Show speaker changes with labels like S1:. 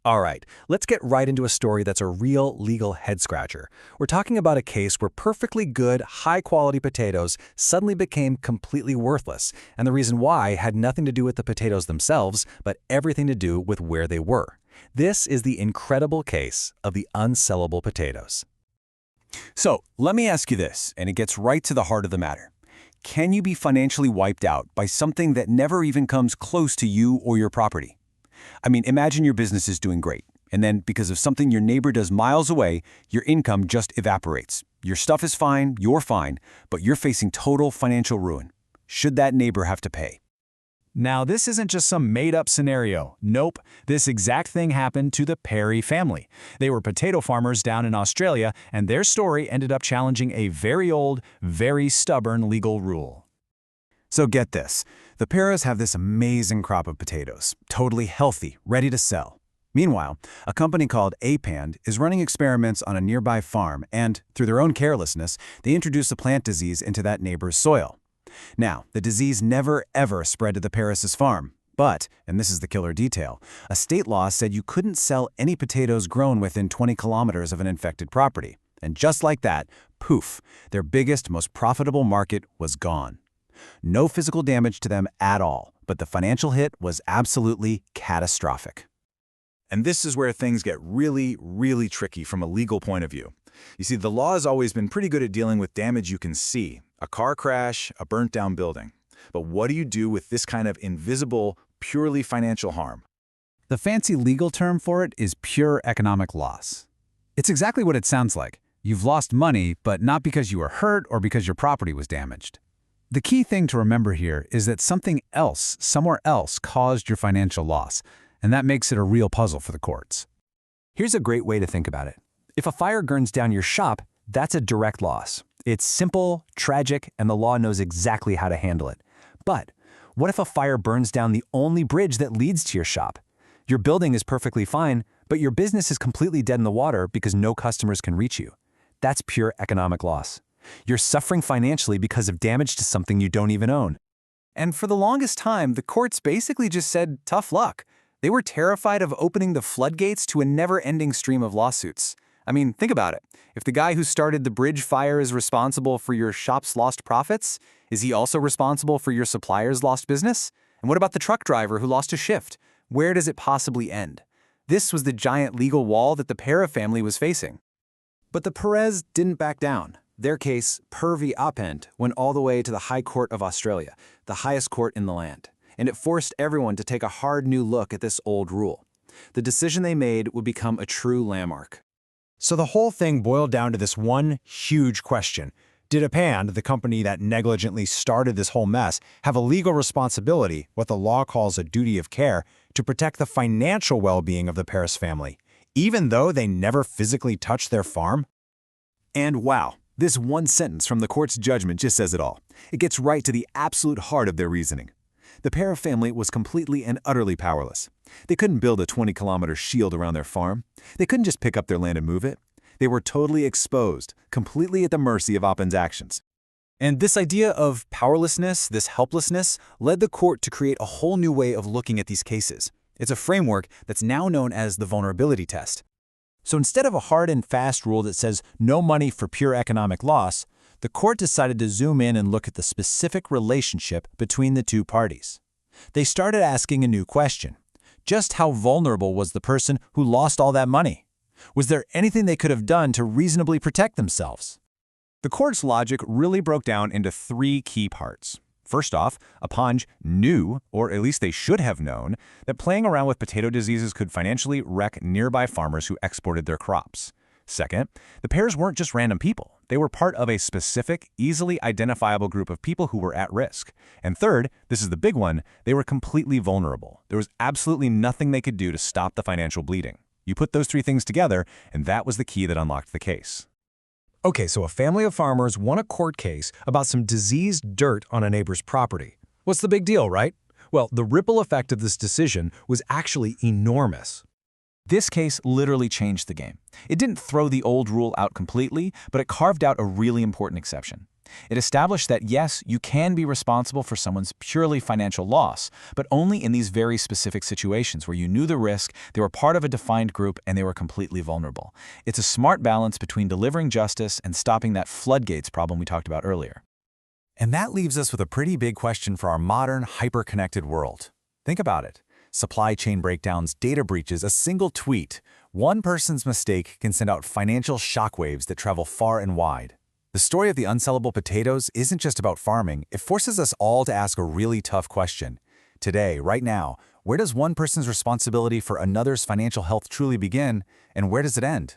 S1: All right, let's get right into a story that's a real legal head-scratcher. We're talking about a case where perfectly good, high-quality potatoes suddenly became completely worthless, and the reason why had nothing to do with the potatoes themselves, but everything to do with where they were. This is the incredible case of the unsellable potatoes.
S2: So, let me ask you this, and it gets right to the heart of the matter. Can you be financially wiped out by something that never even comes close to you or your property? I mean, imagine your business is doing great, and then because of something your neighbor does miles away, your income just evaporates. Your stuff is fine, you're fine, but you're facing total financial ruin. Should that neighbor have to pay?
S3: Now, this isn't just some made-up scenario. Nope, this exact thing happened to the Perry family. They were potato farmers down in Australia, and their story ended up challenging a very old, very stubborn legal rule.
S2: So get this, the Perras have this amazing crop of potatoes, totally healthy, ready to sell. Meanwhile, a company called Apand is running experiments on a nearby farm and, through their own carelessness, they introduce a plant disease into that neighbor's soil. Now, the disease never ever spread to the Perras' farm, but, and this is the killer detail, a state law said you couldn't sell any potatoes grown within 20 kilometers of an infected property. And just like that, poof, their biggest, most profitable market was gone. No physical damage to them at all, but the financial hit was absolutely catastrophic.
S4: And this is where things get really, really tricky from a legal point of view. You see, the law has always been pretty good at dealing with damage you can see, a car crash, a burnt-down building. But what do you do with this kind of invisible, purely financial harm?
S3: The fancy legal term for it is pure economic loss. It's exactly what it sounds like. You've lost money, but not because you were hurt or because your property was damaged. The key thing to remember here is that something else, somewhere else, caused your financial loss, and that makes it a real puzzle for the courts.
S1: Here's a great way to think about it. If a fire burns down your shop, that's a direct loss. It's simple, tragic, and the law knows exactly how to handle it. But what if a fire burns down the only bridge that leads to your shop? Your building is perfectly fine, but your business is completely dead in the water because no customers can reach you. That's pure economic loss. You're suffering financially because of damage to something you don't even own. And for the longest time, the courts basically just said, tough luck. They were terrified of opening the floodgates to a never-ending stream of lawsuits. I mean, think about it. If the guy who started the bridge fire is responsible for your shop's lost profits, is he also responsible for your supplier's lost business? And what about the truck driver who lost a shift? Where does it possibly end? This was the giant legal wall that the Perra family was facing. But the Perez didn't back down. Their case, Per v. Apand, went all the way to the High Court of Australia, the highest court in the land. And it forced everyone to take a hard new look at this old rule. The decision they made would become a true landmark.
S5: So the whole thing boiled down to this one huge question. Did Apand, the company that negligently started this whole mess, have a legal responsibility, what the law calls a duty of care, to protect the financial well-being of the Perez family, even though they never physically touched their farm?
S4: And wow, this one sentence from the court's judgment just says it all. It gets right to the absolute heart of their reasoning. The Perra family was completely and utterly powerless. They couldn't build a 20-kilometer shield around their farm. They couldn't just pick up their land and move it. They were totally exposed, completely at the mercy of Apand's actions. And this idea of powerlessness, this helplessness, led the court to create a whole new way of looking at these cases. It's a framework that's now known as the vulnerability test. So instead of a hard and fast rule that says no money for pure economic loss, the court decided to zoom in and look at the specific relationship between the two parties. They started asking a new question. Just how vulnerable was the person who lost all that money? Was there anything they could have done to reasonably protect themselves? The court's logic really broke down into three key parts. First off, Apand knew, or at least they should have known, that playing around with potato diseases could financially wreck nearby farmers who exported their crops. Second, the Perras weren't just random people. They were part of a specific, easily identifiable group of people who were at risk. And third, this is the big one, they were completely vulnerable. There was absolutely nothing they could do to stop the financial bleeding. You put those three things together, and that was the key that unlocked the case.
S5: Okay, so a family of farmers won a court case about some diseased dirt on a neighbor's property. What's the big deal, right? Well, the ripple effect of this decision was actually enormous.
S4: This case literally changed the game. It didn't throw the old rule out completely, but it carved out a really important exception.
S6: It established that yes, you can be responsible for someone's purely financial loss, but only in these very specific situations where you knew the risk, they were part of a defined group, and they were completely vulnerable. It's a smart balance between delivering justice and stopping that floodgates problem we talked about earlier.
S1: And that leaves us with a pretty big question for our modern, hyper-connected world. Think about it. Supply chain breakdowns, data breaches, a single tweet. One person's mistake can send out financial shockwaves that travel far and wide. The story of the unsellable potatoes isn't just about farming. It forces us all to ask a really tough question. Today, right now, where does one person's responsibility for another's financial health truly begin, and where does it end?